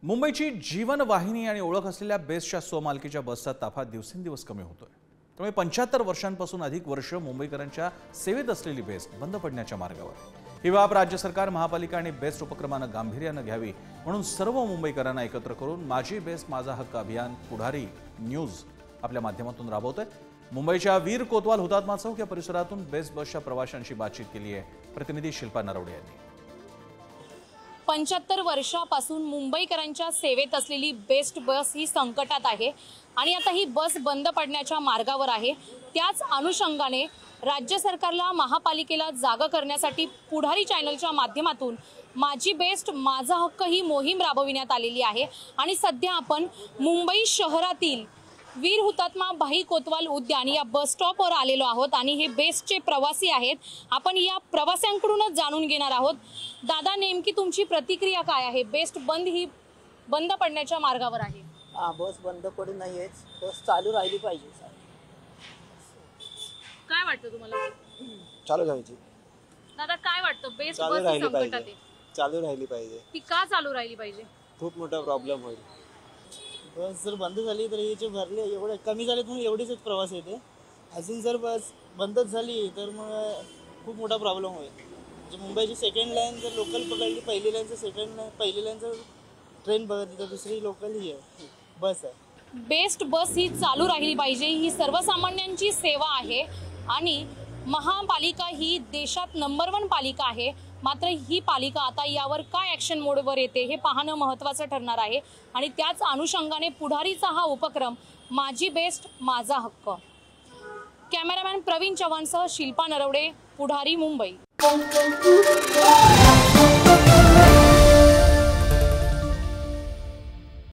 मुंबईची जीवनवाहिनी आणि ओळख असलेल्या बेस्टच्या स्वमालकीच्या बसचा ताफा दिवसेंदिवस कमी होतोय। त्यामुळे 75 वर्षांपासून अधिक वर्ष मुंबईकरांच्या सेवेत असलेली बेस्ट बंद पडण्याच्या मार्गावर आहे। ही बाब राज्य सरकार, महापालिका आणि बेस्ट उपक्रमानं गांभीर्यानं घ्यावी म्हणून सर्व मुंबईकरांना एकत्र करून माझी बेस्ट माझा हक्क अभियान पुढारी न्यूज आपल्या माध्यमातून राबवतोय। मुंबईच्या वीर कोतवाल हुतात्मा चौक या परिसरातून बेस्ट बसच्या प्रवाशांशी बातचीत केली आहे प्रतिनिधी शिल्पा नरवडे यांनी। 75 वर्षापासून मुंबईकरांच्या सेवेत असलेली बेस्ट बस ही संकटात आहे आणि आता ही बस बंद पडण्याच्या मार्गावर आहे। त्याच अनुषंगाने राज्य सरकारला, महापालिकेला जागा करण्यासाठी पुढारी चॅनलच्या माध्यमातून माझी बेस्ट माझा हक्क ही मोहीम राबविण्यात आलेली आहे। आणि सध्या आपण मुंबई शहरातील वीर हुतात्मा भाई कोतवाल उद्यान या बस स्टॉपवर आलेलो आहोत आणि हे बेस्टचे प्रवासी आहेत। आपण या प्रवाशांकडूनच जाणून घेणार आहोत। दादा, नेमकी तुमची प्रतिक्रिया काय आहे? बेस्ट बंद पडण्याच्या मार्गावर आहे। बस बंद पडू नये, बस चालू राहिली पाहिजे। काय वाटतं तुम्हाला? चालू राहायची। दादा, काय वाटतं? बेस्ट चालू बस राहिली संकटात पाहिजे, आहे। चालू राहिली पाहिजे। ती का चालू राहिली पाहिजे? खूप मोठा प्रॉब्लेम होईल। बस जर बंद झाली तर हे जे भरले एवढे कमी झाले म्हणून एवढेच प्रवास येते। अजून जर बस बंदच झाली तर मग खूप मोठा प्रॉब्लेम होईल। म्हणजे मुंबईची सेकंड लाईन जर लोकल पकडली, पहिली लाईनचं ट्रेन बघितली तर दुसरी लोकल ही आहे, बस आहे। बेस्ट बस ही चालू राहिली पाहिजे, ही सर्वसामान्यांची सेवा आहे आणि महापालिका ही देशात नंबर 1 पालिका आहे। मात्र ही पालिका आता यावर काय ॲक्शन मोडवर येते हे पाहणं महत्त्वाचं ठरणार आहे। आणि त्याच अनुषंगाने पुढारीचा हा उपक्रम माझी बेस्ट माझा हक्क। कॅमेरामॅन प्रवीण चव्हाणसह शिल्पा नरवडे, पुढारी, मुंबई।